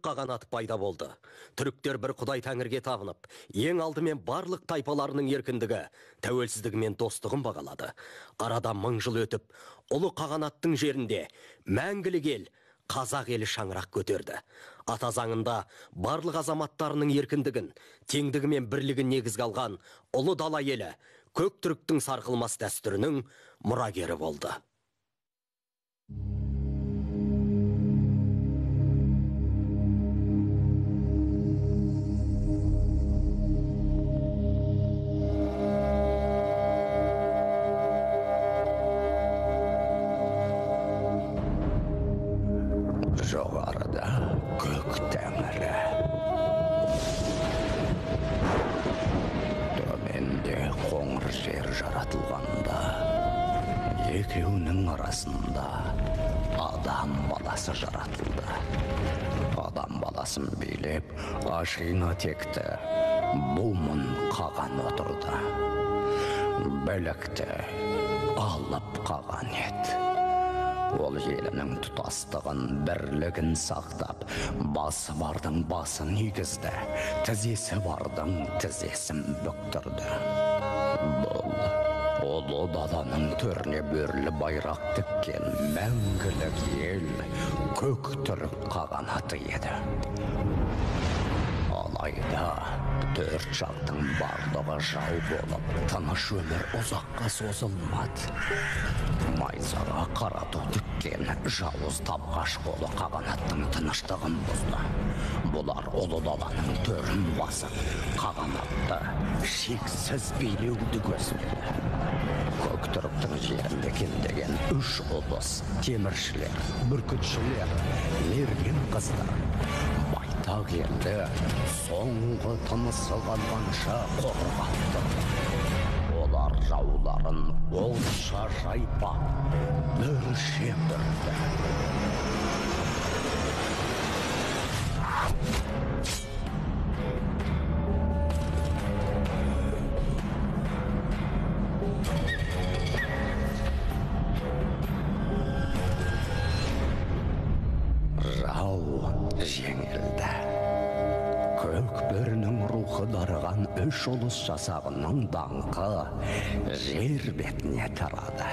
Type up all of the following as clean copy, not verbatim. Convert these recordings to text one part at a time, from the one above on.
қағанат пайда болды. Түріктер бір құдай тәңірге табынып, ең алдымен барлық тайпаларының еркіндігі, тәуелсіздігі мен достығын бағалады. Арада 1000 жыл өтіп, ұлы қағанаттың жерінде мәңгілік ел, қазақ елі шаңырақ көтерді. Ата заңында барлық азаматтарының еркіндігін, теңдігі мен бірлігін негізге алған ұлы дала елі көк түріктің сарқылмас дәстүрінің мұрагері болды. Жоғарыда көк тәңірі, төменде қоңыр жер жаратылғанда, екеуінің арасында адам баласы жаратылды. Адам баласын билеп, ашина текті бұмын қаған отырды. Бәлікті алып қаған ет. Ол елінің тұтастығын, бірлігін сақтап, басы бардың басын егізді, тізесі бардың тізесін бүктірді. Бұл ұлы даланың төріне бөрілі байрақ тіккен мәңгілік ел көк түрік қағанаты еді. Алайда төрт жақтың барлығы жау болып, тыныш өмір ұзаққа созылмады. Майзаға қарату тіккен жауыз табғаш қолы қағанаттың тыныштығын бұзды. Бұлар ұлы даланың төрін басып, қағанатты шексіз билеуді көздеді. Көк түріктің жерінде кемдеген 3 ұлыс, теміршілер, бүркітшілер, мерген қыздар байтақ елді соңғы тынысы қалғанша қорғап тұрды. Олар жауларын олша жайпап, бүршеп үрді. Жеңілді. Көк бөрінің рухы дарыған 3 ұлыс жасағының даңқы жер бетіне тарады.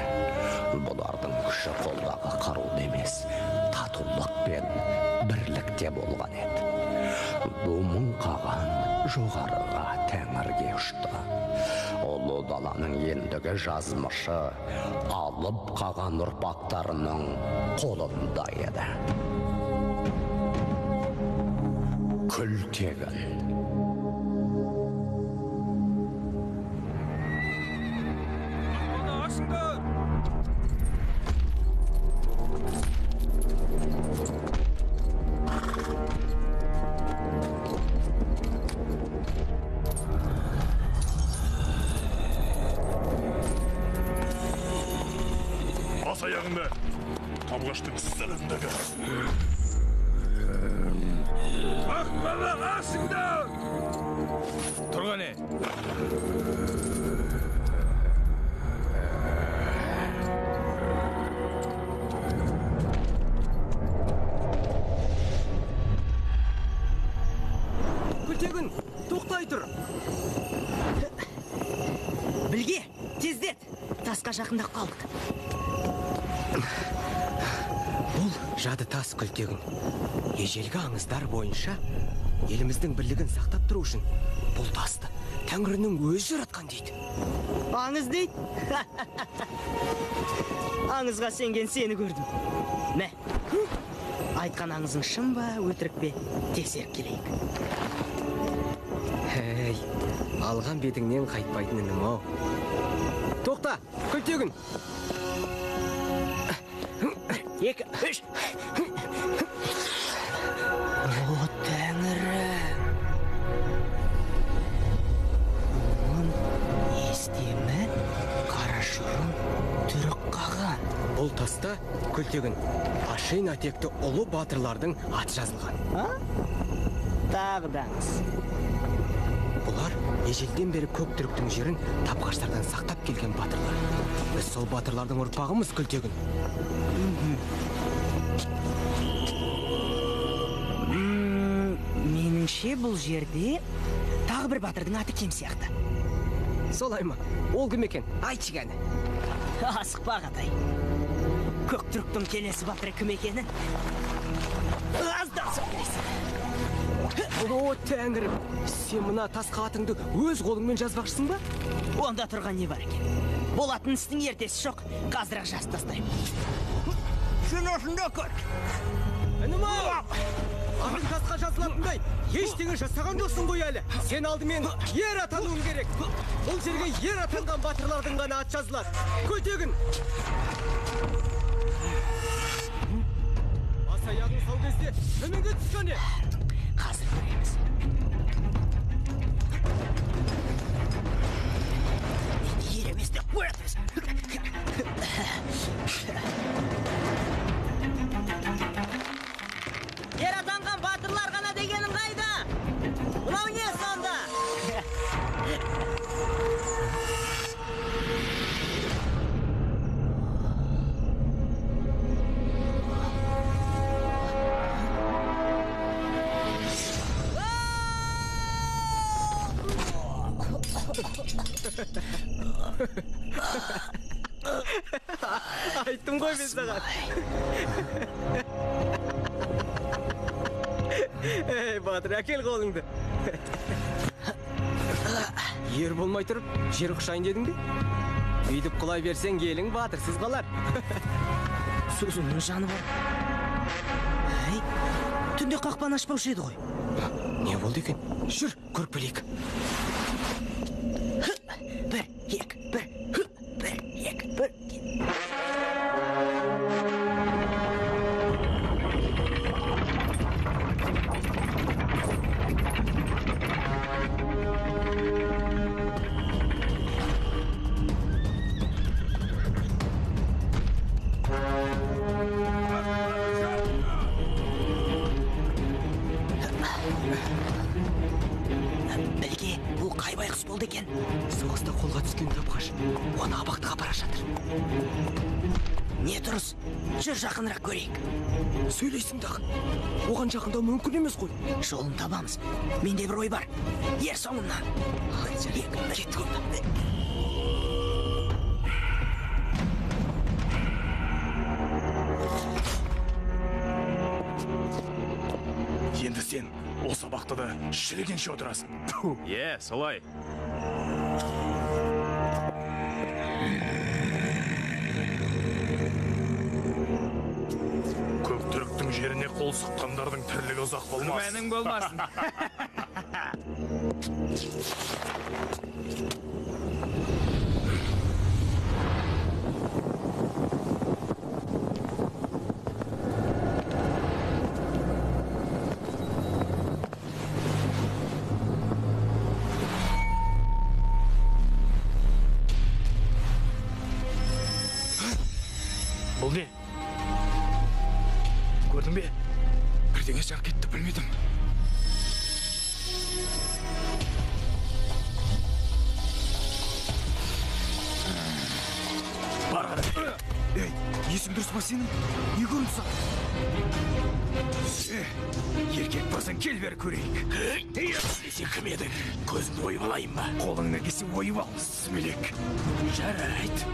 Бұлардың күші қолдағы қаруды емес, татулық пен бірлікте болған еді. Бұмын қаған жоғарыға тәңірге ұшты. Ұлы даланың ендігі жазмышы алып қаған ұрпақтарының қолында еді. Күлтегін. Бас аяғында табғаштың сырындығы. Ақбала асыңда! Тұрғане! Күлтегін, тоқтай тұр! Білге, тездет! Тасқа жақындап қалдық. Бұл жады тас, Күлтегін. Ежелгі аңыздар бойынша еліміздің бірлігін сақтап тұру үшін бұл тасты Тәңірінің өзі жаратқан дейді. Аңыз дейді? Аңызға сенген сені көрдім. Мә, айтқан аңызың шын ба, өтірік пе, тексеріп келейік. Әй, алған бетіңнен қайтпайтын інім-ау. Тоқта, Күлтегін! 2, 3. О, Тәңірі! Оның естемі қарашұрын түрік қаған. Бұл таста, Күлтегін, Ашин атекті ұлы батырлардың аты жазылған. Тағы даңыз. Бұлар ежелден бері көк түріктің жерін тапқаштардан сақтап келген батырлар. Біз сол батырлардың ұрпағымыз, Күлтегін. меніңше бұл жерде тағы бір батырдың аты кем сияқты. Солай ма? Ол кім екен? Айтшы кәні. Асықпа Ағатай. Көк түріктің келесі батыры кім екенін аздан соң білесің. О, тәңірім, сен мына тас қатыңды өз қолыңмен жазбақшысың ба? Онда тұрған не бар екен? Болатын істің ертесі жоқ, қазір-ақ жазып тастаймын. Сен осында көр. Інім-ау! Атын тасқа жазылатындай ештеңе жасаған жоқсың ғой әлі. Сен алдымен ер атануың керек. Бұл жерге ер атанған батырлардың ғана ат жазылады. Көтегін! Бас аяғың сау кезде төменге түскені. Қазір көреміз. Ереместе қоятыз. Ер атанған батырлар ғана дегенің қайда? Мынау не сонда? Айттым ғой мен саған. Ей, батыр, әкел қолыңды. Ер болмай тұрып, жер құшайын дедің бе? Үйдіп құлай берсең, елің батырсыз қалар. Сөзіңнің жаны бар. Әй, түнде қақпаны ашпаушы еді ғой. Не болды екен? Жүр, көріп білейік. Бір, екі, бір. Білге, бұл қай байқұс болды екен? Соғыста қолға түскен тапқаш. Оны абақтыға бара жатыр. Не тұрыс? Жүр жақынырақ көрейік. Сөйлейсің дағы. Оған жақындау мүмкін емес қой. Жолын табамыз. Менде бір ой бар. Ер соңымнан. Кеттік онда. Енді сен осы абақтыда шірігенше отырасың. Солай. Көк түріктің жеріне қол сұққандардың тірлігі ұзақ болмас. Күмәнің болмасын. Бұл не? Көрдің бе? Бірдеңе жақ кетті, білмедім. Бар қара. Ей, есің дұрыс па сенің? Не көрінді саған? Еркек болсаң кел бері көрейік. Сен кім едің? Көзіңді ойып алайын ба? Қолыңна келсе ойып ал, сүмелек. Жарайды.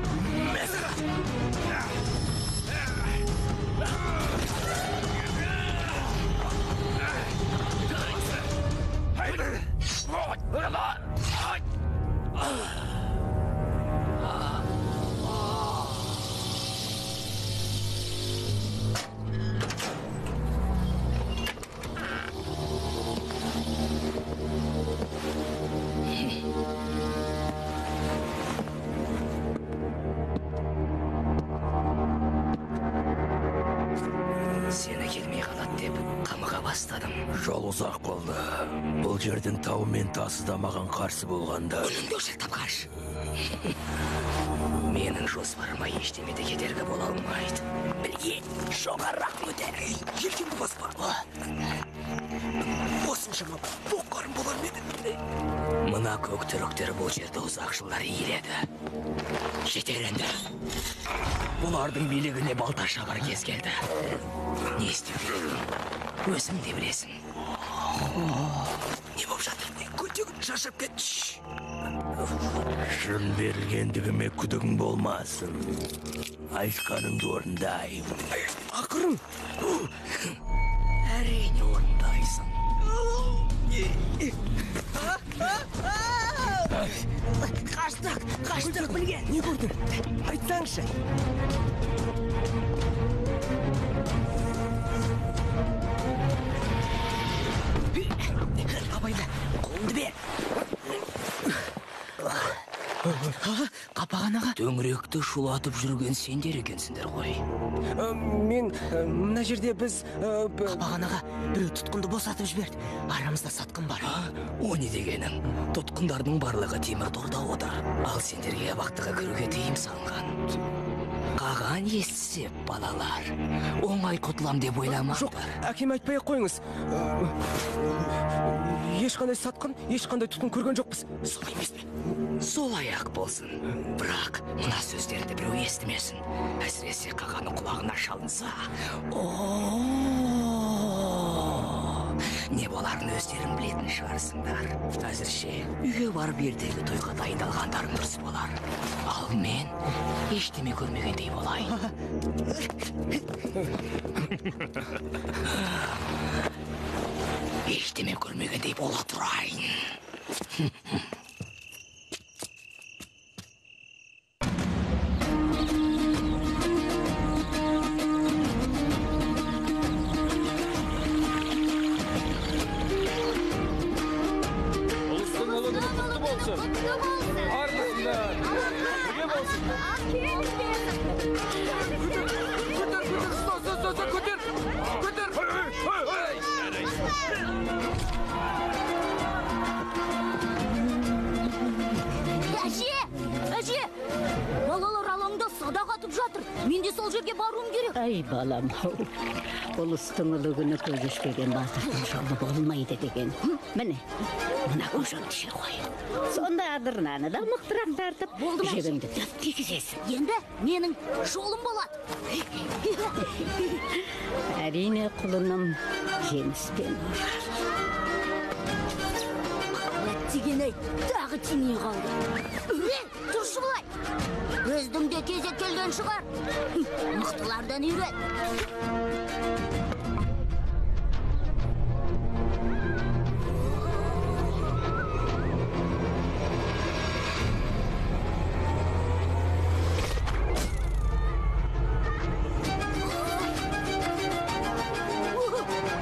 Сені келмей қалады деп қамыға бастадым. Жол ұзақ болды. Бұл жердің тау мен тасы да маған қарсы болғанда. Үніңді өшіртіп қарш. Менің жоспарыма ештемеде кедергі бола алмайды. Білге, жоғарырақ көтер. Елкенді баспа. Осыншама боққарым болар меді. Мына көк түріктер бұл жерді ұзақ жылдар иеледі. Жетер енді. Бұлардың билігіне балта шабар кез келді. Не істеу керек? Өзің де білесің. шашып кетші. Шын берілгендігіме күдігің болмасын. Айтқаныңды орындаймын. Ақырын. Әрине орындайсың. Қаштық білген. Не көрдің? Айтсаңшы. Абайла, қолыңды бер. Қапаған аға. Төңіректі шулатып жүрген сендер екенсіңдер ғой. Мен мына жерде біз Қапаған аға, біреу тұтқынды босатып жіберді. Арамызда сатқын бар. О не дегенің? Тұтқындардың барлығы темір торда отыр. Ал сендерге абақтыға кіруге тыйым салынған. Қаған естісеп, балалар. Оңай құтылам деп жоқ, ойламаңдар. әкем айтпай ақ қойыңыз. Ешқандай сатқын, ешқандай тұтқын көрген жоқпыз. Солай емес пе? Солай ақ болсын. Бірақ мына сөздерді біреу естімесін. Әсіресе қағаның құлағына шалынса. Не боларын өздерің білетін шығарсыңдар. Әзірше үйге барып ертегі тойға дайындалғандарың дұрыс болар. Ал мен ештеме көрмегендей болайын. Ештеме көрмегендей бола тұрайын. Әже! Балалар алаңда садақ атып жатыр. Мен де сол жерге баруым керек. Ай балам, ұлыстың ұлығыны көргішпеген батырдың жолы болмайды деген. Міне, мына көжіңді ше қой. Сонда адырнаны да мұқтырақ тартып, жебіңді төп тегізесің. Енді менің жолым болады. Әрине құлыным жеміспен ұрар. Дегеней, тағы тимей қалды. Тұршы бұлай. Біздің де кезек келген шығар. Мықтылардан үйрен.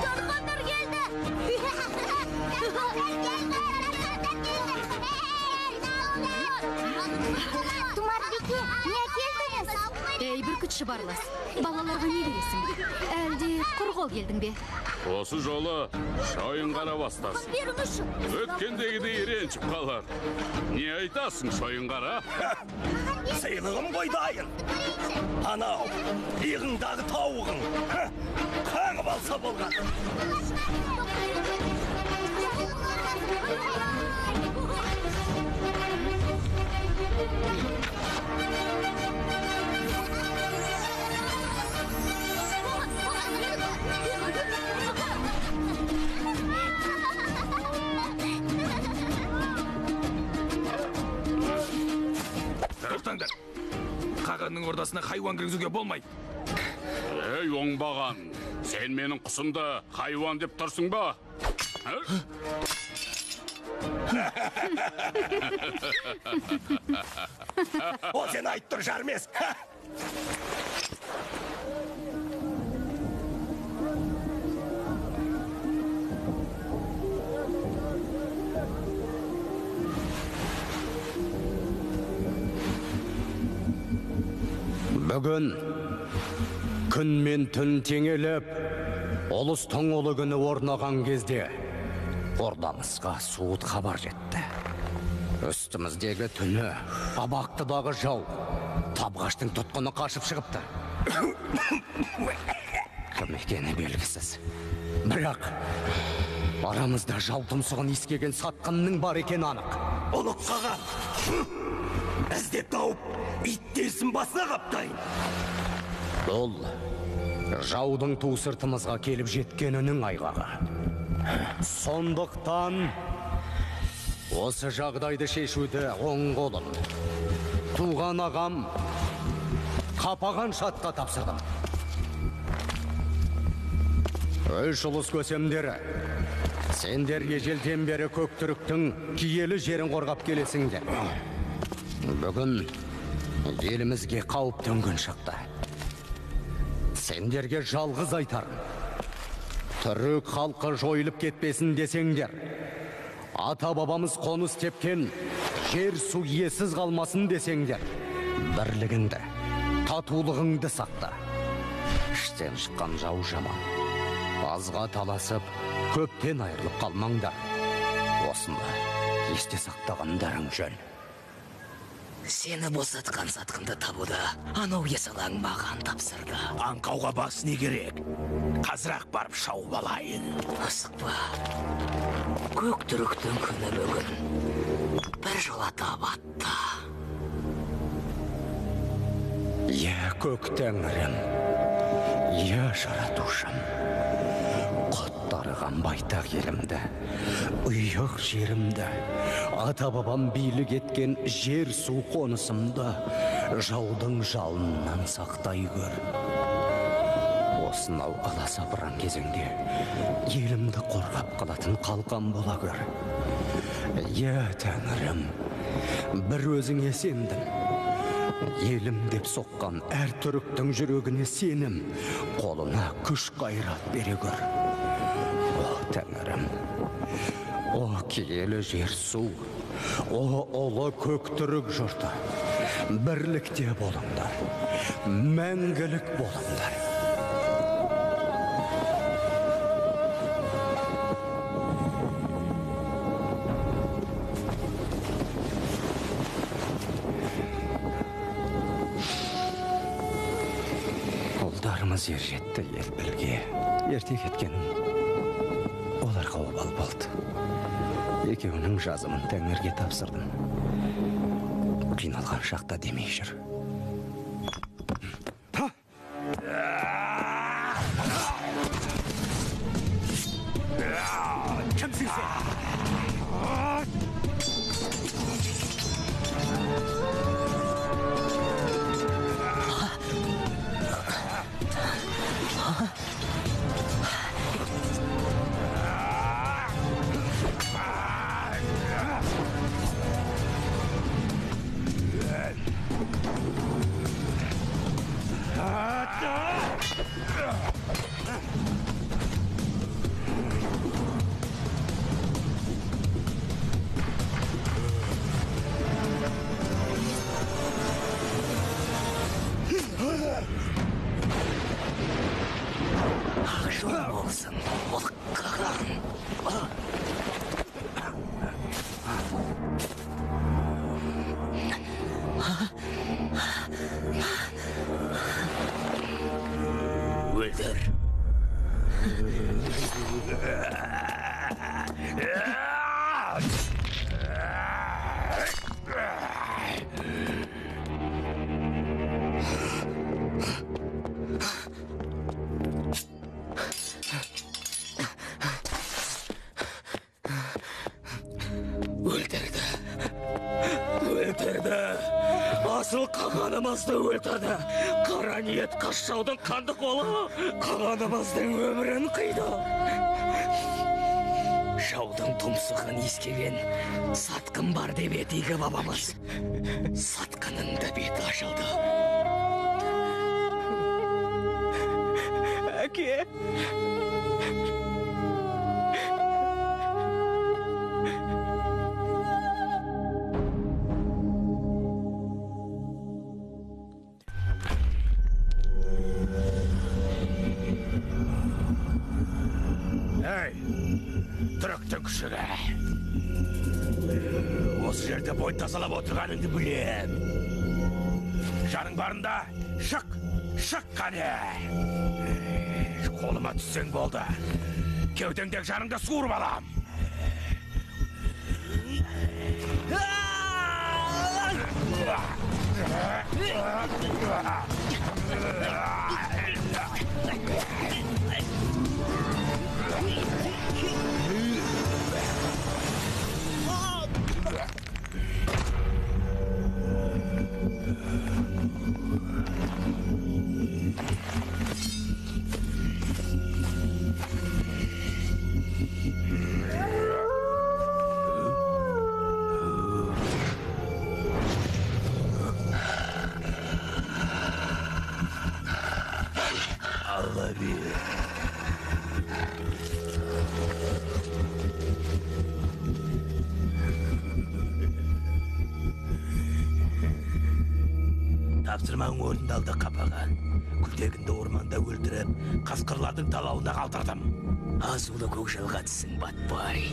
Тарқандар келді. Тұмарбеке, не келдіңіз? Ей, бүркітші барлас, балаларға не бересің? Әлде құрғау келдің бе? Осы жолы шойын қара бастасын. Беріңізші. Өткендегідей ренжіп қалар. Не айтасың, шойын қара? Сыйлығым ғой дайын. Анау, иығыңдағы тауығың. Қаңып алса болған. Тоқтаңдар. Қағанның ордасына хайуан кіргізуге болмайды. Ей, оңбаған, сен менің құсымды хайуан деп тұрсың ба? Ол сен айтып тұр жармес. Бүгін күн мен түн теңеліп, ұлыстың ұлы күні орнаған кезде ордамызға суыт хабар жетті. Үстіміздегі түні абақтыдағы жау табғаштың тұтқыны қашып шығыпты. Кім екені белгісіз. Бірақ арамызда жау тұмсығын иіскеген сатқынның бар екені анық. Ұлық қаған. Іздеп тауып, иттесін басына қаптайын. Бұл жаудың ту сыртымызға келіп жеткенінің айғағы. Сондықтан Осы жағдайды шешуді оң қолым, туған ағам Қапаған шатқа тапсырдым. Өш ұлыс көсемдері, сендер ежелден бері Көктүріктің киелі жерін қорғап келесіңдер. Бүгін елімізге қауіп төнген шықты. Сендерге жалғыз айтарым. Түрік халқы жойылып кетпесін десеңдер, ата-бабамыз қоныс тепкен жер су иесіз қалмасын десеңдер, бірлігіңді, татулығыңды сақта. Іштен шыққан жау жаман. Азға таласып, көптен айырылып қалмаңдар. Осында есте сақтағандарың жөн. Сені босатқан сатқынды табуда анау есалаң маған тапсырды. Аңқауға бас не керек? Қазір-ақ барып шауып алайын. Асықпа. Көктүріктің күні бүгін бір жолата батты. Я көк тәңірім, я жаратушым, құттарған байтақ елімді, ұйық жерімді, ата-бабам билік еткен жер су қонысымды жаудың жалынынан сақтай көр. Осынау аласапыран кезеңде елімді қорғап қалатын қалқан бола көр. Я тәңірім, бір өзіңе сендім. Елім деп соққан әр түріктің жүрегіне сенім, қолына күш қайрат бере көр. О, тәңірім, о, киелі жер су, о, ұлы Көктүрік жұрты, бірлікте болыңдар, мәңгілік болыңдар. Ұлдарымыз ер жетті ел білге, ерте кеткенін оларға обал болды. Екеуінің жазымын тәңірге тапсырдым. Қиналған шақта демей жүр. Кімсің сен? Ақжол болсын, ұлыққаған. Өлтір. Өлтірді. Асыл қағанымызды өлтірді. Қара ниет қашшаудың қанды қолы қағанымыздың өмірін қиды. Жаудың тұмсығын ескеген сатқын бар деп етегі бабамыз. Сатқынның да беті ашылды. Әке! Түріктің күшігі. Осы жерде бой тазалап отырғаныңды білем. Жаның барында шық қане. Қолыма түссең болды. Кеудеңдегі жаныңды суырып алам. Алла бер. Тапсырмаң орындалды қапаған. Күлтегінді орманда өлтіріп, қасқырлардың талауына қалдырдым. Азулы көкжалға тісің батпай.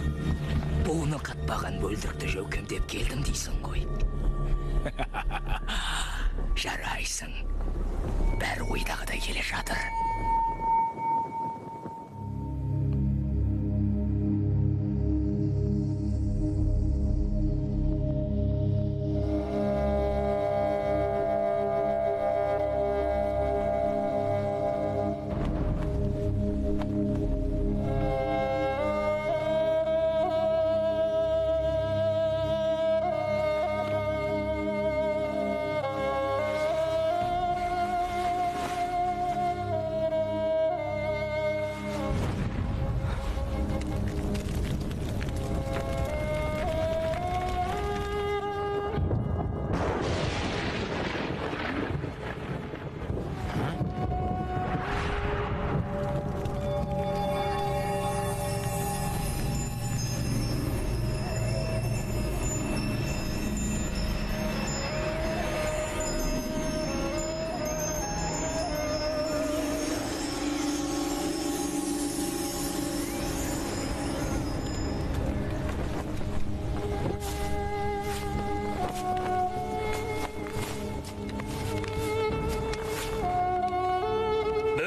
Буыны қатпаған бөлдірікті жөкемдеп келдім дейсің ғой. Жарайсың. Бәрі ойдағыдай келе жатыр.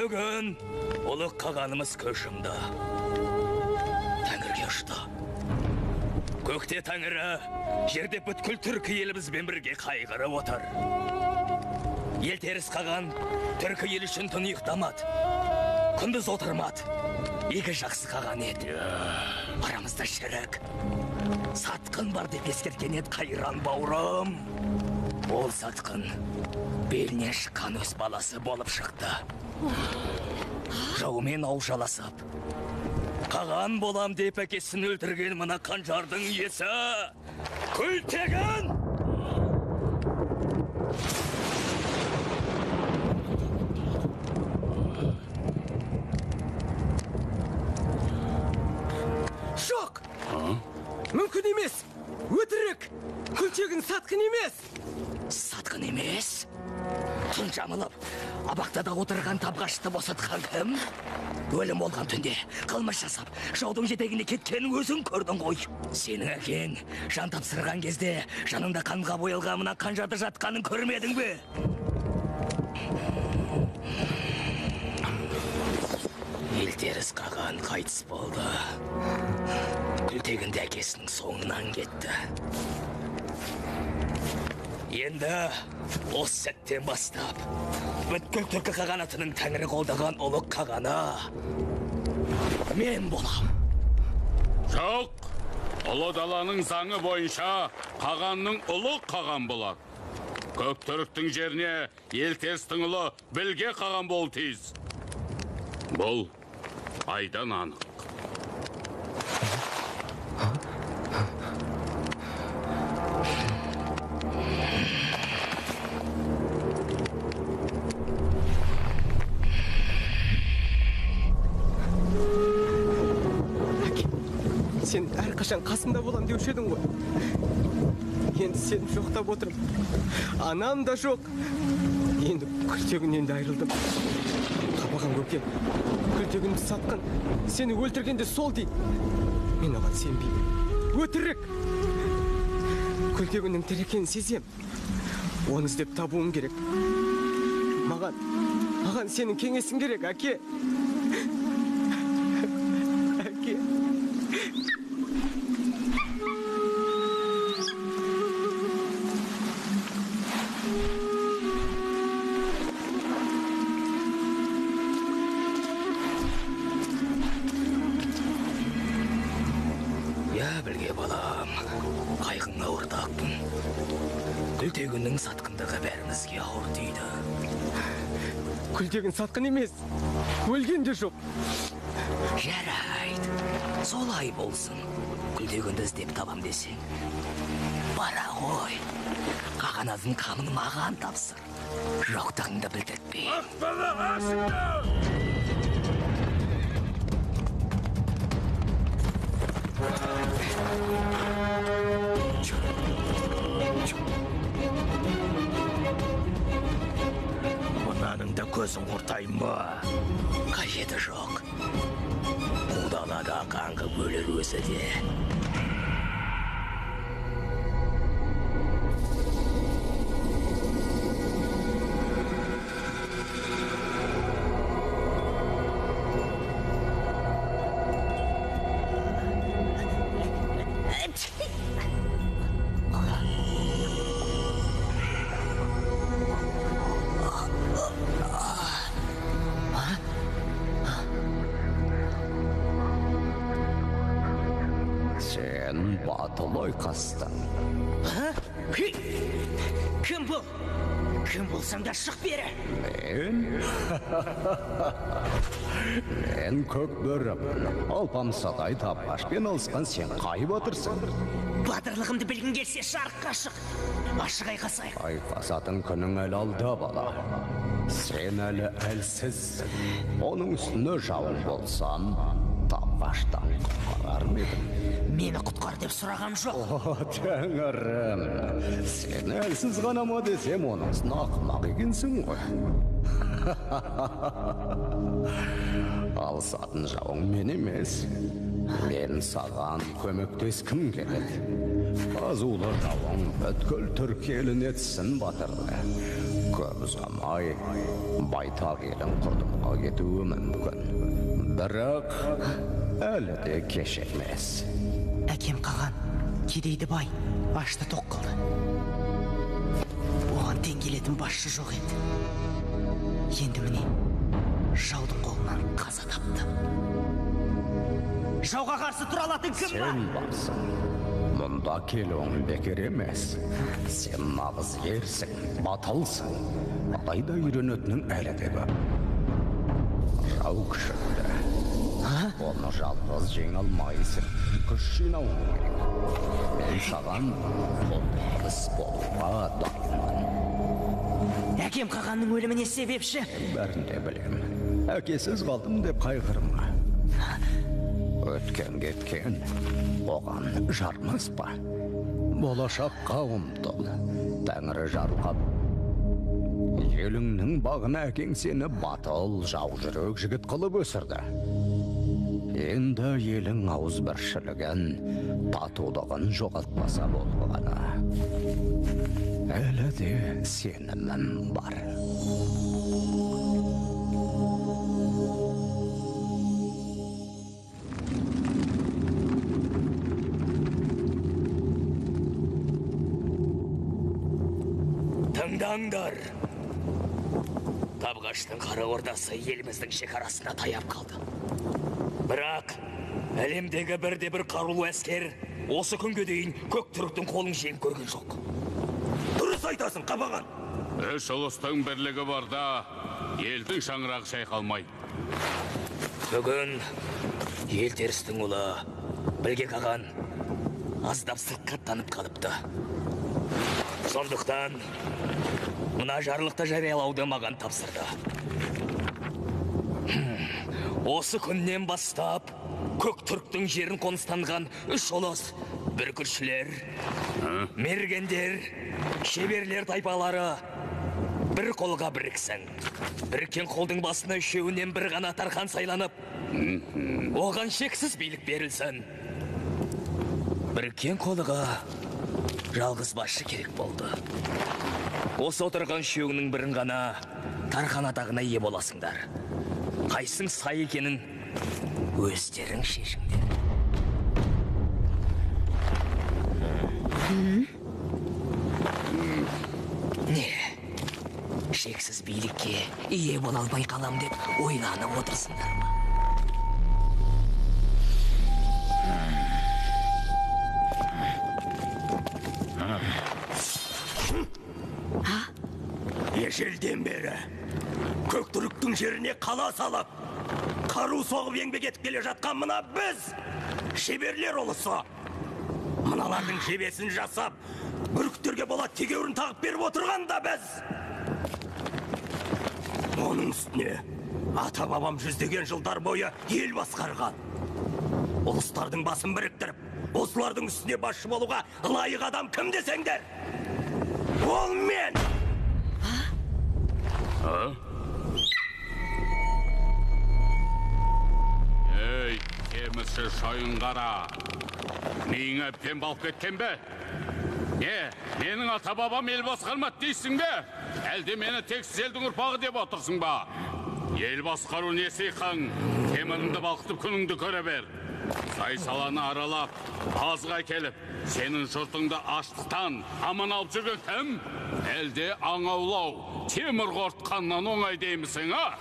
Бүгін ұлық қағанымыз көшімді. Тәңірге ұшты. Көкте тәңірі, жерде бүткіл түркі елімізбен бірге қайғырып отыр. Ел теріс қаған, түркі ел үшін түн ұйықтамады. Күндіз отырмады. Игі жақсы қаған еді. Арамызда шірік. Сатқын бар деп ескерткен еді қайран бауырым. Ол сатқын белінен шыққан өз баласы болып шықты. Жаумен аужаласып, қаған болам деп әкесін өлтірген мына қанжардың иесі Күлтегін! Жоқ! Мүмкін емес! Өтірік! Күлтегін сатқын емес! Сатқын емес? Түн жамылып, абақтада отырған табғашты босатқан кім? Өлім болған түнде қылмыс жасап, жаудың жетегіне кеткенін өзің көрдің ғой. Сенің әкең жан тапсырған кезде жанында қанға боялған мына қанжарды жатқанын көрмедің бе? Ел теріс қаған қайтыс болды. Күлтегін де әкесінің соңынан кетті. Енді осы сәттен бастап, бүткіл түркі қағанатының тәңірі қолдаған ұлық қағана мен болам. Жоқ, ұлы даланың заңы бойынша қағанның ұлы қаған болады. Көк түріктің жеріне ел терістің ұлы білге қаған бол тиіс. Бұл айдан анық. Сен әрқашан қасымда болам деуші едің ғой. Енді сен жоқтап отырмын. Анам да жоқ. Енді Күлтегіннен де айырылдым. Қапаған көкем, Күлтегінді сатқан, сені өлтіргенде сол дейді. Мен оған сенбеймін. Өтірік! Күлтегіннің тірі екенін сезем. Оны іздеп табуым керек. Маған сенің кеңесің керек, әке. Әке. Білге балам, қайғыңа ортақпын. Күлтегіннің сатқындығы бәрімізге ауыр тиді. Күлтегін сатқын емес, өлген де жоқ. Жарайды. Солай болсын. Күлдегенді іздеп табам десең. Бара ғой. Қағаназың қамын маған тапсыр. Жоқтығыңды білдіртпей. Ақбала ашыңды! Мұнаның да көзін құртайын ба? Қажеті жоқ. Құдалада қаңғы бөлер өзі де. Сен батыл ойқастың. Кім бұл? Кім болсаң да шық бері. Мен Көкбөрімін. Алпамсадай табашпен алысқан сен қайып отырсың? Батырлығымды білгің келсе шарыққа шық. Ашық айқасайық. Айқасатын күнің әлі алда, бала. Сен әлі әлсізсің. Оның үстіне жауын болсам, табаштан құтқарар едім. Мені құтқар деп сұрағам жоқ. О, тәңірім. Сен әлсіз ғана ма десем, оныңсын ақымақ екенсің ғой. Алысатын жауың мен емес. Мен саған көмектескім келеді. Азулы жауың бүткіл түркі еліне түсін батырды. Көп ұзамай байтақ елін құрдымға кетуі мүмкін. Бірақ әлі де кеш емес. Әкем қаған, кедейді бай, ашты тоқ қылды. Оған тең басшы жоқ еді. Енді міне, жаудың қолынан қаза тапты. Жауға қарсы тұра алатын кім бар? Сен барсың. Мұнда келуің бекер емес. Сен нағыз ерсің, батылсың. Алайда үйренетінің әлі де бар. Жау күшікті. Оны жалғыз жеңе алмайсың. Күш жинауың керек. Мен саған қолдағыс болуға дайынмын. Әкем қағанның өліміне себепші? Бәрін де білем. Әкесіз қалдым деп қайғырма. Өткен кеткен, оған жармас па? Болашаққа ұмтыл. Тәңірі жарылғап. Еліңнің бағына әкең сені батыл, жау жүрек жігіт қылып өсірді. Енді елің ауыз біршілігін, татулығын жоғалтпаса болғаны. Әлі де сенімім бар. Тыңдаңдар. Табғаштың қара ордасы еліміздің шекарасына таяп қалды. Бірақ әлемдегі бірде-бір қарулы әскер осы күнге дейін Көктүріктің қолын жеңіп көрген жоқ. Дұрыс айтасың, Қабаған. Үш ұлыстың бірлігі барда, елдің шаңырағы шайқалмайды. Бүгін ел терістің ұлы Білге қаған аздап сыртқа танып қалыпты. Сондықтан мына жарлықты жариялауды маған тапсырды. Осы күннен бастап Көктүріктің жерін қоныстанған үш ұлыс бүркітшілер, мергендер, шеберлер тайпалары бір қолға біріксін. Біріккен қолдың басына үшеуінен бір ғана тархан сайланып, оған шексіз билік берілсін. Біріккен қолыға жалғыз басшы керек болды. Осы отырған үшеуінің бірін ғана тархан атағына ие боласыңдар. Қайсың сай екенін өздерің шешіңдер. Не? Шексіз билікке ие бола алмай қалам деп ойланып отырсыңдар ма? Ежелден бері Көктүріктің жеріне қала салып, қару соғып еңбек етіп келе жатқан мына біз шеберлер олысы. Мыналардың жебесін жасап, бүркіттерге бола тегеурін тағып беріп отырғанда біз. Оның үстіне ата-бабам жүздеген жылдар бойы ел басқарған. Ұлыстардың басын біріктіріп, осылардың үстіне басшы болуға лайық адам кім десеңдер? Ол мен! Ей, темірші шойын қара. Мейін әптен балып кеткен бе? Не, менің ата-бабам ел басқармады дейсің бе? Әлде мені тексіз елдің ұрпағы деп отырсың ба? Ел басқару не сейқан? Теміріңді балқытып күніңді көре бер. Сай-саланы аралап, азға келіп, сенің жұртыңды аштықтан аман алып жүрген кім? Әлде аңаулау, темір қортқаннан оңай деймісің, а?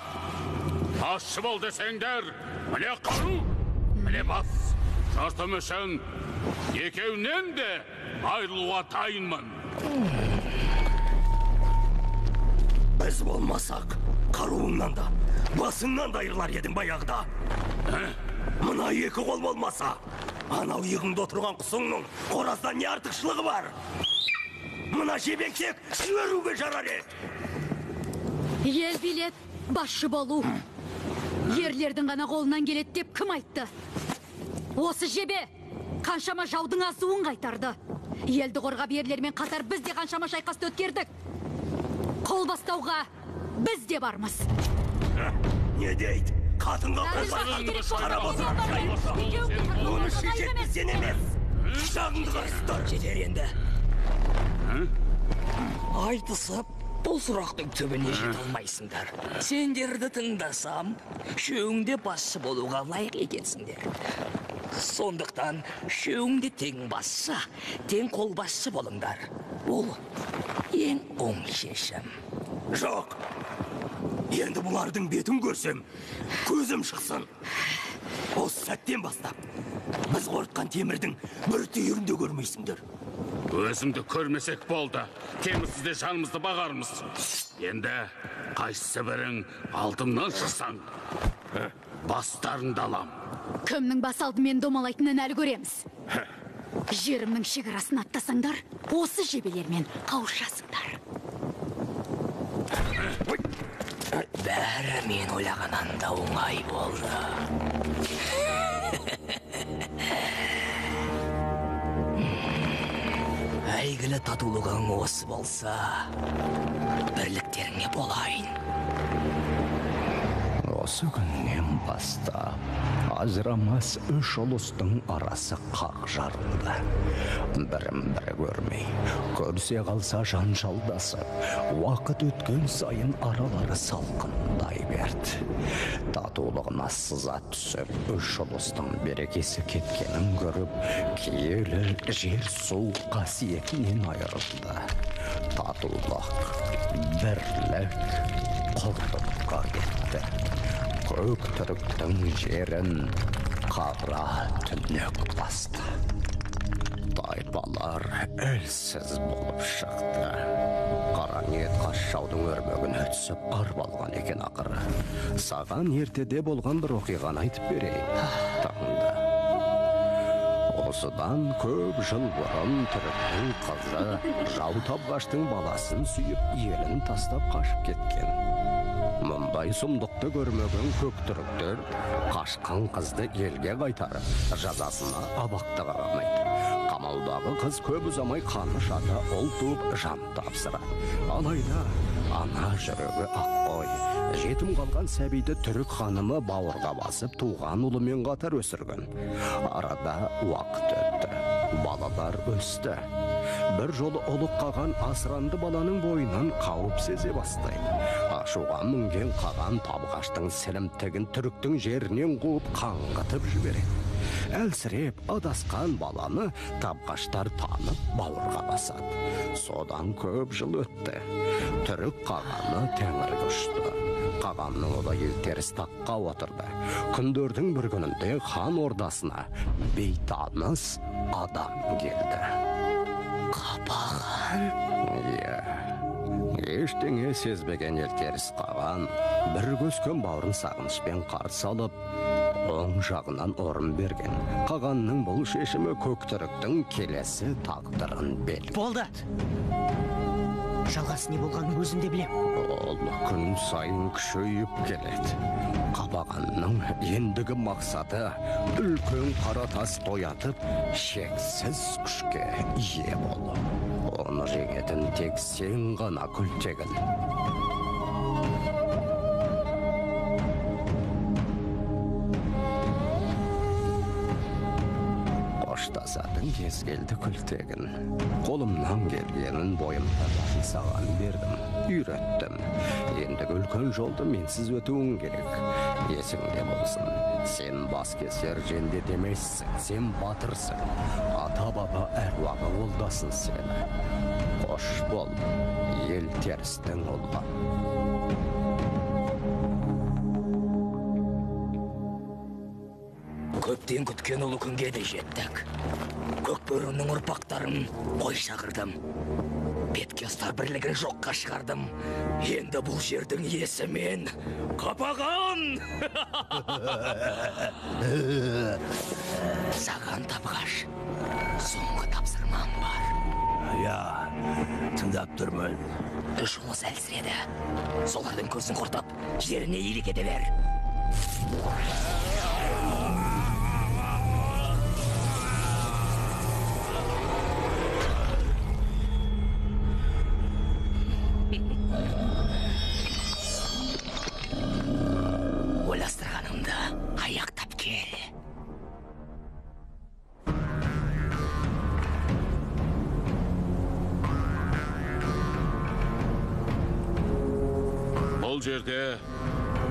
Басшы бол десеңдер, міне қару, міне бас. Жұртым үшін екеуінен де айырылуға дайынмын. Біз болмасақ, қаруыңнан да, басыңнан да айырылар едің баяғыда. Мына екі қол болмаса, анау иығыңда отырған құсыңның қораздан не артықшылығы бар? Мына жебеңсек жіберуге жарар еді. Ел билет, басшы болу. Ерлердің ғана қолынан келеді деп кім айтты? Осы жебе қаншама жаудың азуын қайтарды. Елді қорғап ерлермен қатар біз де қаншама шайқасты өткердік. Қол бастауға біз де бармыз. Не дейді? Қатынға қарап отырып, оны шешет сен емес. Жағыңды қарыстыр. Жетер енді. Айтысып, бұл сұрақтың түбіне жете алмайсыңдар. Сендерді тыңдасам, үшеуіңде басшы болуға лайық екенсіңдер. Сондықтан үшеуіңде тең басшы, тең қолбасшы болыңдар. Ол ең оң шешім. Жоқ. Енді бұлардың бетін көрсем, көзім шықсын. Осы сәттен бастап, біз қорытқан темірдің бір түйірінде көрмейсіңдер. Өзімді көрмесек болды. Темірсізде жанымызды бағармыз. Енді қайсысы бірің алдымнан шықсаң, бастарыңды алам. Кімнің бас алдымен домалайтынын әлі көреміз. Жерімнің шекарасын аттасаңдар, осы жебелермен қауышасыңдар. Бәрі мен ойлағаннан да оңай болды. Әйгілі татулығың осы болса, бірліктеріңе болайын. Осы күннен бастап, ажырамас үш ұлыстың арасы қақ жарылды. Бірін-бірі көрмей, көрсе қалса жанжалдасып, уақыт өткен сайын аралары салқындай берді. Татулығына сыза түсіп, үш ұлыстың берекесі кеткенін көріп, киелі жер су қасиетінен айырылды. Татулық, бірлік, құрдыққа кетті. Көк түріктің жерін қара түнек басты. Тайпалар әлсіз болып шықты. Қара ниет қасшаудың өрмегіне түсіп арбалған екен ақыры. Саған ертеде болған бір оқиғаны айтып берейін. Таңда. Осыдан көп жыл бұрын түріктің қызы жау табғаштың баласын сүйіп, елін тастап қашып кеткен. Мұндай сұмдықты көрмеген көк түріктер қашқан қызды елге қайтарып, жазасына абақтыға қамайды. Қамалдағы қыз көп ұзамай қаны шаты ұл туып жан тапсырады. Алайда ана жүрегі аққой, жетім қалған сәбиді түрік ханымы бауырға басып туған ұлымен қатар өсірген. Арада уақыт өтті, балалар өсті. Бір жолы ұлық қаған асыранды баланың бойынан қауіп сезе бастайды. Ашуға мінген қаған табғаштың сілімтігін түріктің жерінен қуып қаңғытып жібереді. Әлсіреп адасқан баланы табғаштар танып бауырға басады. Содан көп жыл өтті. Түрік қағаны тәңірге ұшты. Қағанның ұлы елтеріс таққа отырды. Күндердің бір күнінде хан ордасына бейтаныс адам келді. Қапаған? Иә. Ештеңе сезбеген елтеріс қаған бір көскен бауырын сағынышпен қарсы алып, оң жағынан орын берген. Қағанның бұл шешімі көктіріктің келесі тағдырын бел. Болды. Жалғасы не болғанын өзімде білем. Ол күн сайын күшейіп келеді. Қабағанның ендігі мақсаты үлкен қара тас тоятып, шексіз күшке ие болу. Оны жеңетін тек сен ғана күлтегін. Қоштасатын кез келді күлтегін. Қолымнан келгенін бойымда саған бердім, үйреттім. Ендігі үлкен жолды менсіз өтуің керек. Есіңде болсын, сен бас кесер женде демейсің, сен батырсың. Ата-баба әруағы қолдасын сені. Қош бол, ел терістің ұлға. Көптен күткен ұлы күнге де жеттік. Көкбөрінің ұрпақтарын қой шақырдым. Бетке ұстар бірлігін жоққа шығардым. Енді бұл жердің иесі мен Қапаған! Саған Табғаш, соңғы тапсырмам бар. Я, тыңдап тұрмын. Ұшымыз әлсіреді. Солардың көзін құртап, жеріне иелік ете бер. Ойластырғанымды аяқтап кел. Бұл жерде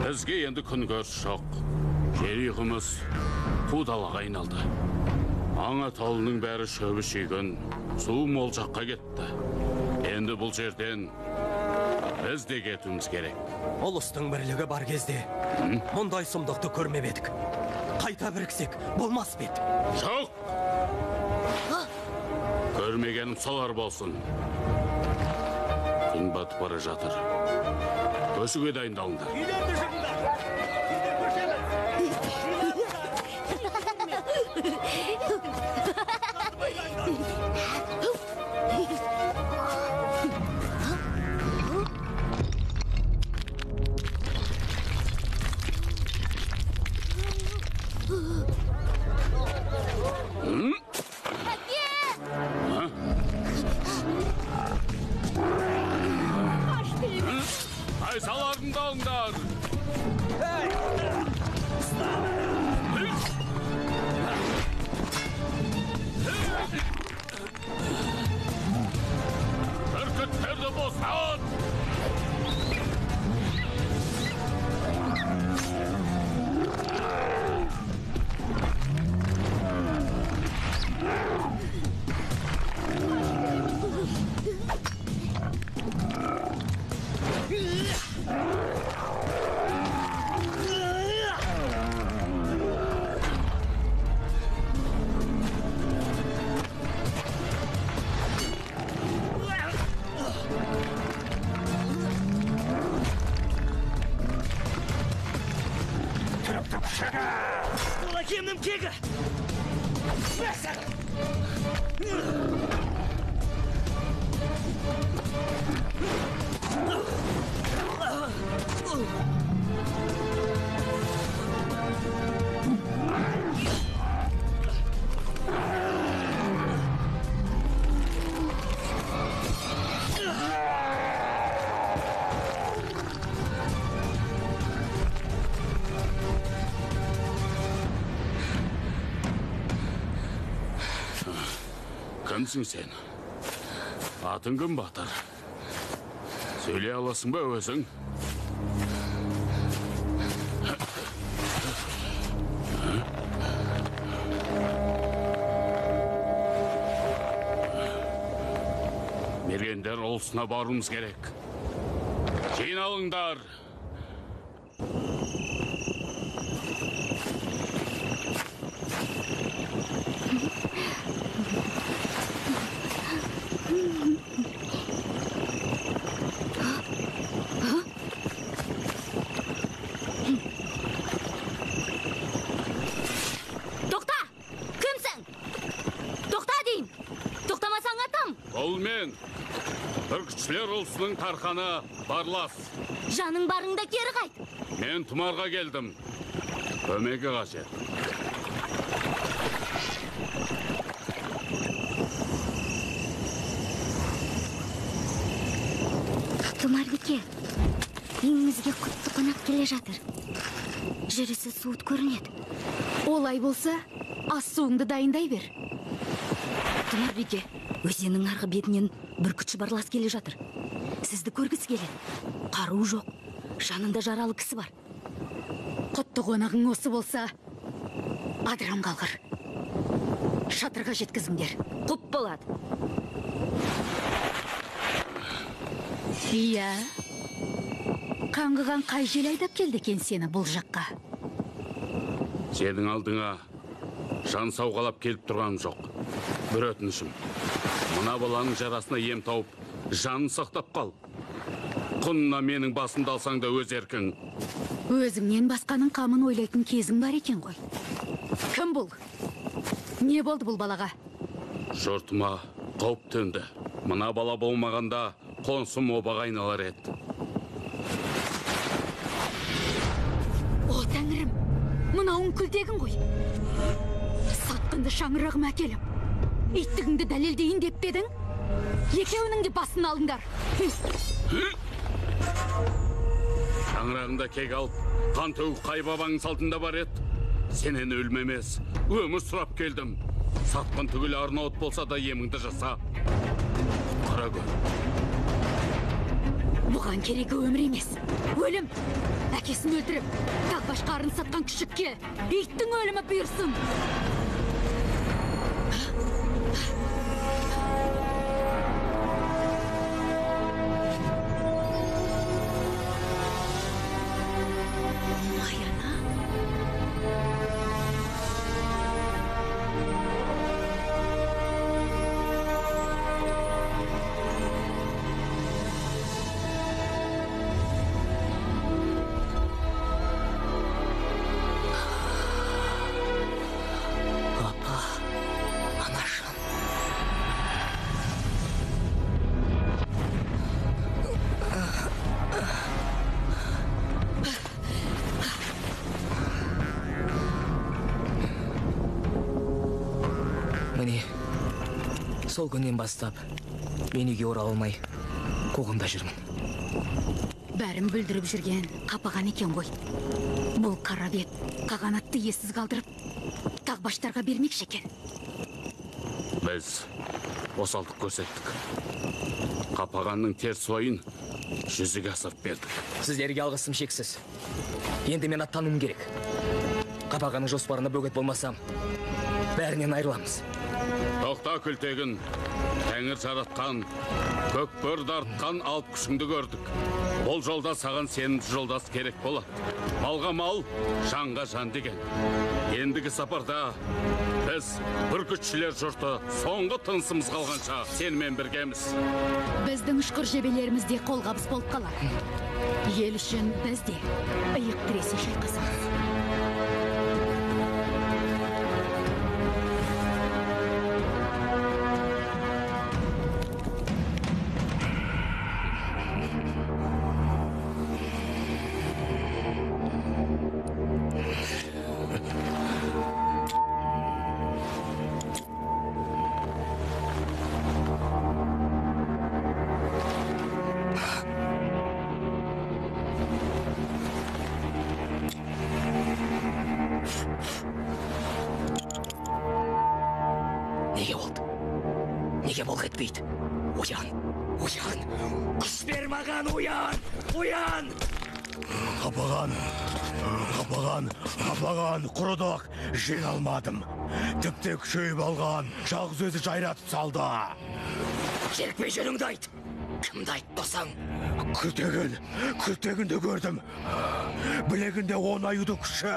бізге енді күн көріс жоқ. Жер үйғымыз қу далаға айналды. Аңа талының бәрі шөбі шүйген, су мол жаққа кетті. Енді бұл жерден біз де кетуіміз керек. Ұлыстың бірлігі бар кезде мұндай сұмдықты көрмеп едік. Қайта біріксек болмас бет. Жоқ! Көрмегенім солар болсын. Күн батып бара жатыр. Көшуге дайындалыңдар. Айсаларында алыңдар. Бүркіттерді бостан! Бұл әкемнің кегі! Кімсің сен? Атың кім батыр? Сөйлей аласың ба өзің? Мергендер ұлысына баруымыз керек. Жиналыңдар! Бұл мен. Бүркітшілер ұлысының тарқаны Барлас. Жаның барыңда кері қайт. Мен тұмарға келдім. Көмегі қажет. Тұмарбеке, үйіңізге құтты қонақ келе жатыр. Жүрісі суыт көрінеді. Олай болса, ас суыңды дайындай бер. Тұмарбеке, өзеннің арғы бетінен бүркітші Барлас келе жатыр. Сізді көргісі келеді. Қару жоқ, жанында жаралы кісі бар. Құтты қонағың осы болса, адырам қалғыр. Шатырға жеткізіңдер. Құп болады. Иә. Қаңғыған қай жел айдап келді екен сені бұл жаққа? Сенің алдыңа жан сауғалап келіп тұрғаным жоқ. Бір өтінішім. Мына баланың жарасына ем тауып, жанын сақтап қал. Құнына менің басымды алсаң да өз еркің. Өзіңнен басқаның қамын ойлайтын кезің бар екен ғой. Кім бұл? Не болды бұл балаға? Жұртыма қауіп төнді. Мына бала болмағанда қонсым обаға айналар еді. О, тәңірім, мынауың күлтегін ғой. Сатқынды шаңырағыма әкеліп, иттігіңді дәлелдейін деп бедің? Екеуінің де басын алыңдар. Шаңырағында кек алып, қан төгіп қай бабаң салтында бар еді. Сенен өлмемес, өмір сұрап келдім. Сатқын түгіл арнаут болса да еміңді жаса. Қара көр. Бұған керегі өмір емес, өлім. Әкесін өлтіріп, тағбаш қарын сатқан күшікке иттің өлімі бұйырсын. Сол күннен бастап, мен үйге орала алмай, қуғында жүрмін. Бәрін бүлдіріп жүрген қапаған екен ғой. Бұл қара бет қағанатты ессіз қалдырып, тағбаштарға бермекші екен. Біз осалдық көрсеттік. Қапағанның теріс ойын жүзеге асырып бердік. Сіздерге алғысым шексіз. Енді мен аттануым керек. Қапағанның жоспарына бөгет болмасам, бәрінен айырыламыз. Тоқта күлтегін, тәңір жаратқан, көкбөр дартқан алып күшіңді көрдік. Бұл жолда саған сенімді жолдас керек болады. Малға мал, жанға жан деген. Ендігі сапарда біз бүркітшілер жұрты соңғы тынысымыз қалғанша сенімен біргеміз. Біздің ұшқыр жебелеріміз де қолғабыс болып қалады. Ел үшін біз де иық тіресе шайқасамыз. Неге бұл кетпейді? Оян! Күш бер маған, оян! Қапаған, құрыдық, жеңе алмадым. Тіпті күшейіп алған, жалғыз өзі жайратып салды. Жерікпей жөніңді айт. Кімді айт досаң? Күлтегінді көрдім. Білегінде 10 аюды күші,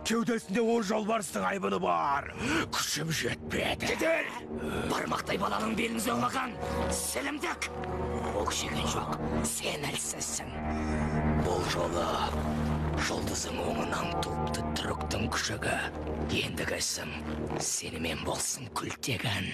кеудесінде 10 жолбарыстың айбыны бар. Күшім жетпеді. Кетер! Бармақтай баланың белін зоңмаған, сілімдік. Ол күшеген жоқ, сен әлсізсің. Бұл жолы жұлдызың оңынан туыпты түріктің күшігі. Ендігі ісім сенімен болсын күлтеген.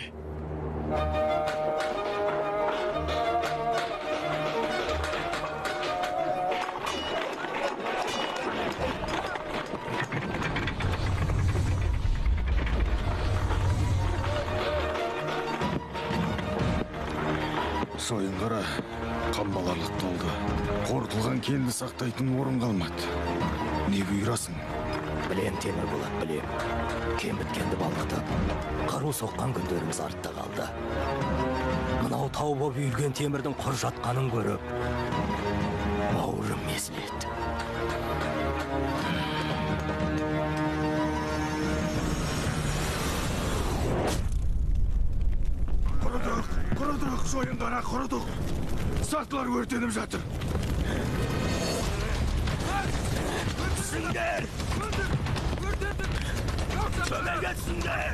Шойынқара қамбаларлық толды. Қорытылған келді сақтайтын орын қалмады. Не бұйырасың? Білем темір болат, білем. Кен біткенді балықтап, қару соққан күндеріміз артта қалды. Мынау тау боп үйілген темірдің құр жатқанын көріп, бауырым езіледі. Құрыдық, Шойынқара, құрыдық. Сақлар өртеніп жатыр. Түсіңдер! Көмек етсіңдер!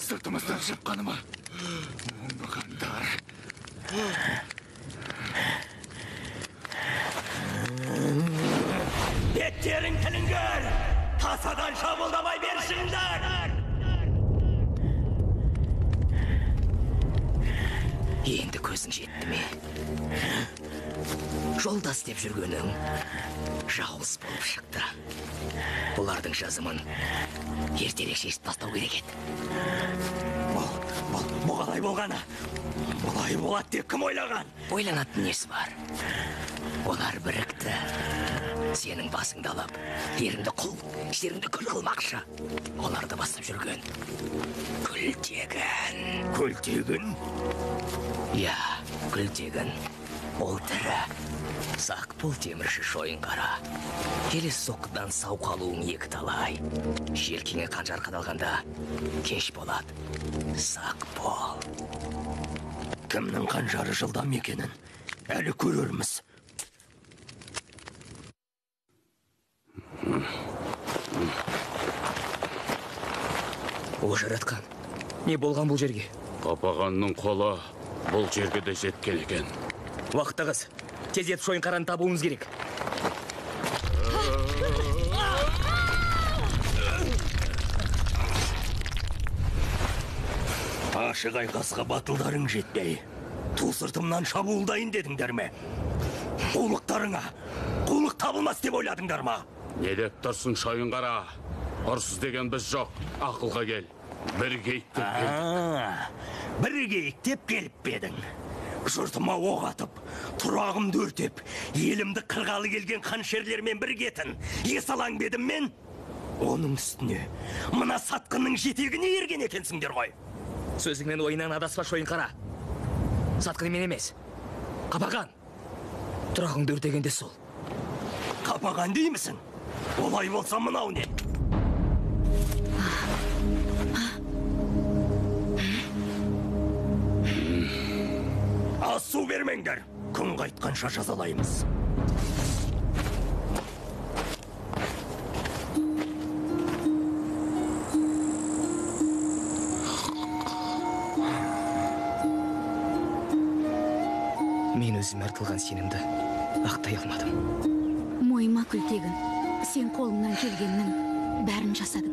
Сыртымыздан шапқаны ма? Оңбағандар. Беттерін тіліңдер! Тасадан шабылдамай бершіңдер! Енді көзің жетті ме? Жолдас деп жүргенің жауыз болып шықты. Бұлардың жазымын ертерек шешіп тастау керек еді. Бұл қалай болғаны? Бұлай болады деп кім ойлаған? Ойланатын несі бар? Олар бірікті. Сенің басыңды алып, еріңді құл, жеріңді күл қылмақшы. Оларды бастап жүрген Күлтегін. Күлтегін? Я, Күлтегін. Ол тірі. Сақ бол темірші Шойынқара. Келес соққыдан сау қалуың екі талай. Желкеңе қанжар қадалғанда кеш болады. Сақ бол. Кімнің қанжары жылдам екенін әлі көрерміз. Ожыратқан, не болған бұл жерге? Қапағанның қолы бұл жерге де жеткен екен. Уақыттағыз, тез етіп Шойынқараны табуыңыз керек. Ашық айқасқа батылдарың жетпей, ту сыртымнан шабуылдайын дедіңдер ме? Қулықтарыңа, қулық табылмас деп ойладыңдар ма? Не деп тұрсың, Шойынқара? Ұрсыз деген біз жоқ, ақылға кел. Бірге иттеп келдік. Бірге иттеп келіп бедің. Жұртыма оқ атып, тұрағымды өртеп, елімді қырғалы келген қаншерлермен біргетін есалаң бедім мен. Оның үстіне, мына сатқынның жетегіне ерген екенсіңдер ғой. Сөзіңнен ойынан адаспа, Шойынқара. Сатқын мен емес. Қапаған. Тұрағыңды өртегенде сол. Қапаған деймісің? Олай болса мынау не? Су бермеңдер, күн қайтқанша жазалаймыз. Мен өзім артылған сенімді ақтай алмадым. Мойыма, Күлтегін, сен қолыңнан келгеннің бәрін жасадың.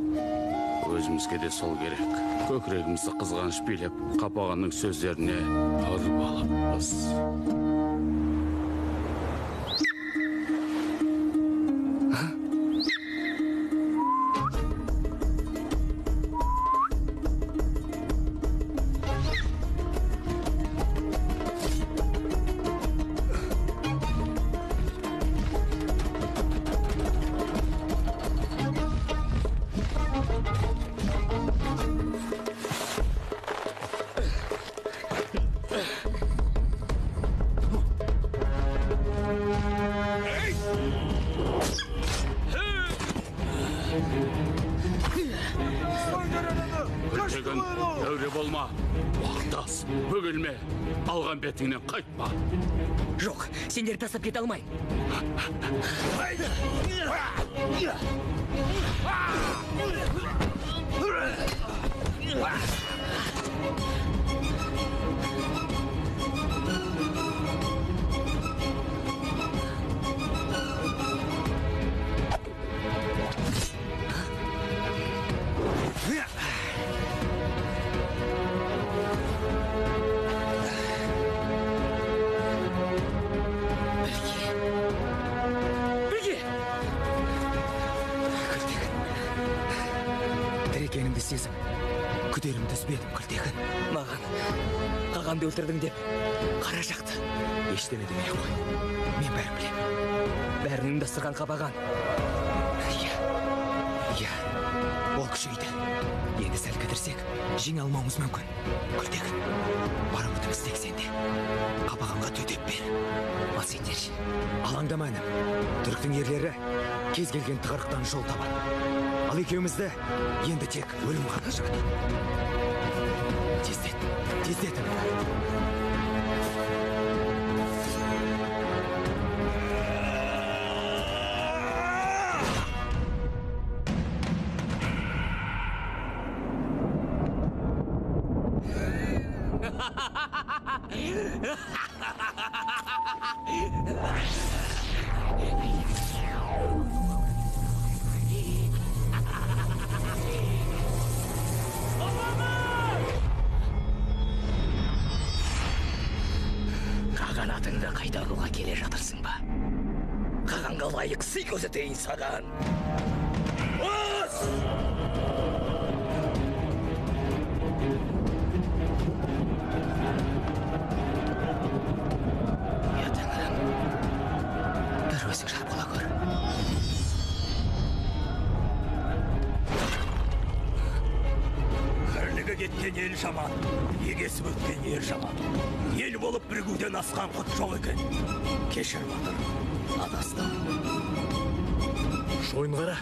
Өзімізге де сол керек. Көкірегімізді қызғаныш билеп, Қапағанның сөздеріне ұрып алыппыз. Бөгелме, алған бетіңнен қайтпа. Жоқ, сендер тастап кете алмайын. сезім. Күдерімді үзбедім Күлтегін. Маған қағанды өлтірдің деп қара жақты. Ештеме демей қой. Мен бәрін білем. Бәрінің де сырған қабаған. Иә, ол күшейді. Енді сәл кідірсек, жеңе алмауымыз мүмкін. Күлтегін, бар үмітіміз тек сенде. Қабағанға төтеп бер. Ал сендер, алаңдама інім. Түріктің ерлері кез келген тығырықтан жол табады. Ал екеумізді енді тек өлім ғана жығады. Тездет. Қағанатыңды қайтаруға келе жатырсың ба? Қағанға лайық сый көрсетейін саған. Ос! Я тәңірім, бір өзің жар бола көр. Кірлігі кеткен ел жаман, егесі өткен ер жаман. Ел болып бірігуден асқан құт жоқ екен. Кешір батыр, адастым. Шойын қара?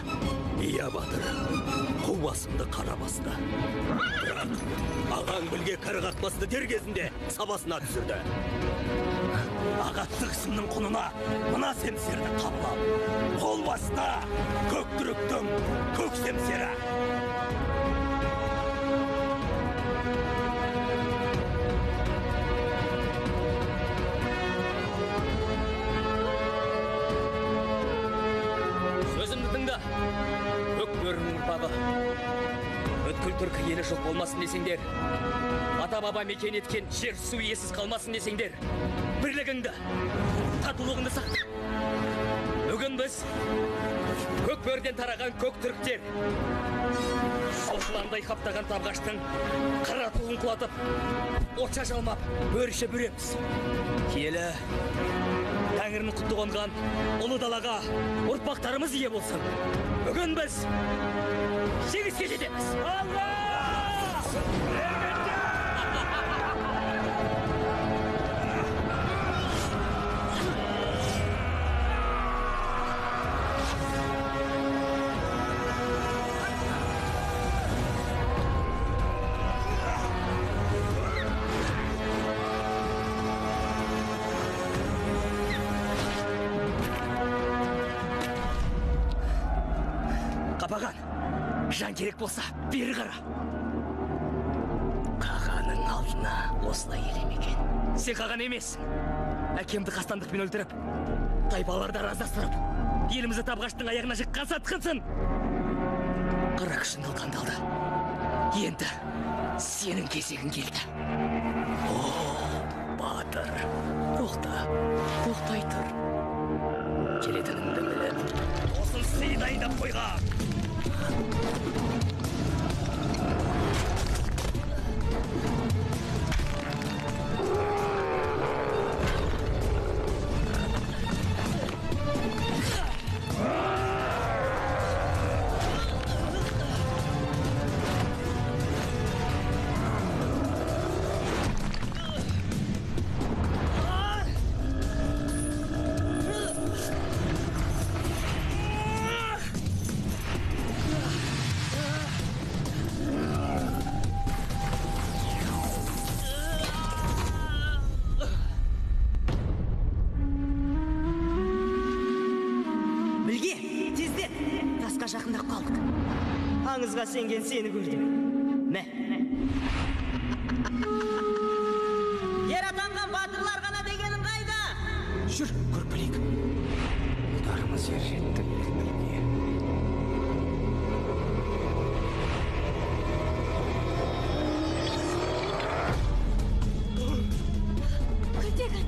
Иә батыр, қу басымды қара басты. Бірақ ағаң білге кәрі қақпасты дер кезінде сабасына түсірді. Ағаттық ісімнің құнына мына семсерді қабылап. Қол баста көк түріктің көк семсері. Өткіл түркі елі жоқ болмасын десеңдер, ата-баба мекен еткен жер су иесіз қалмасын десеңдер, бірлігіңді, татулығыңды сақта. Бүгін біз көк бөрден тараған көк түріктер, салтыландай қаптаған табғаштың қара туын құлатып, отша жалмап, бөріше бүреміз. Киелі Тәңірінің құтты қонған ұлы далаға ұрпақтарымыз ие болсын. Бүгін біз жеңіске жетеміз. Қапаған, жан керек болса, бері қара. Қағаның алдына осылай елемеген. Сен қаған емессің. Әкемді қастандықпен өлтіріп, тайпаларды раздастырып, елімізді табғаштың аяғына жыққан сатқынсың. Қара күшін қылқандалды. Енді сенің кезегің келді. О, батыр, тоқтай тұр. Келетініңді біліп, осын сый дайындап қойған. Жақындап қалдық. Аңызға сенген сені көрдім. Мә. Ер атанған батырлар ғана дегенің қайда? Жүр, көріп білейік. Ұлдарымыз ер жетті білмейме. Күлтегін.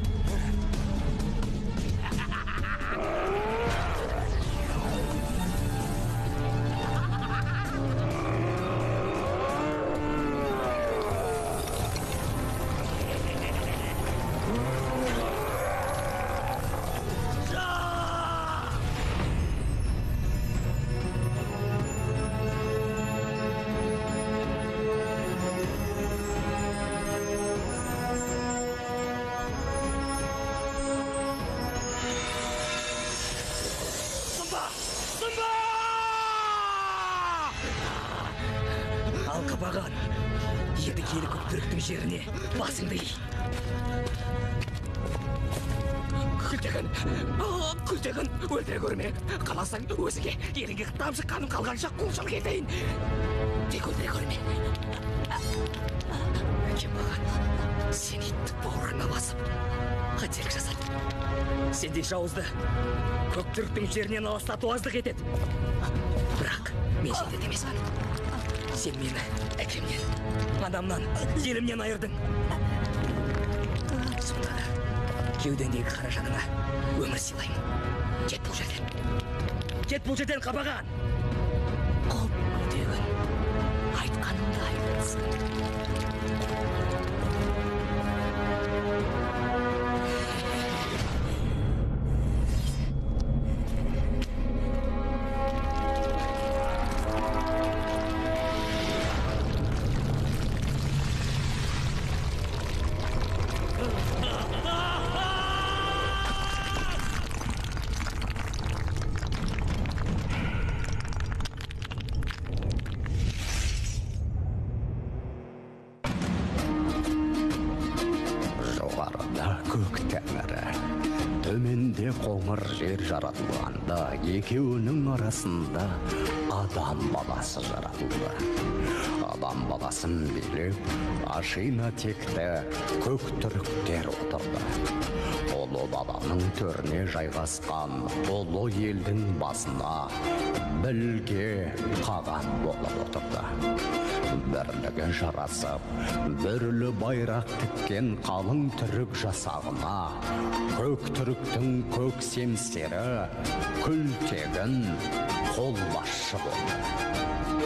Енді келі көк түріктің жеріне басыңды ей. Күлтегін, өлтіре көрме. Қаласаң өзіңе, еліңе тамшы қаным қалғанша құлшылық етейін. Тек өлтіре көрме. Әкем маған, сен иттік бауырыңа басып, қателік жасады. Сендей жауызды көк түріктің жерінен алыстату аздық етеді. Бірақ мен жендет емеспін. Сен мені әкемнен, анамнан, елімнен айырдың. Сонда да кеудендегі қаражаныңа өмір сыйлаймын. Кет бұл жерден. Кет бұл жерден қабаған. Күлтегін, айтқанымды айтсын. Төменде қоңыр жер жаратылғанда, екеуінің арасында адам баласы жаратылды. Адам баласын билеп, ашина текті көк түріктер отырды. Ұлы даланың төріне жайғасқан ұлы елдің басына білге қаған болып отырды. Бірлігі жарасып, бүрлі байрақ тіккен қалың түрік жасағына көк түріктің көк семсері Күлтегін қолбасшы болды.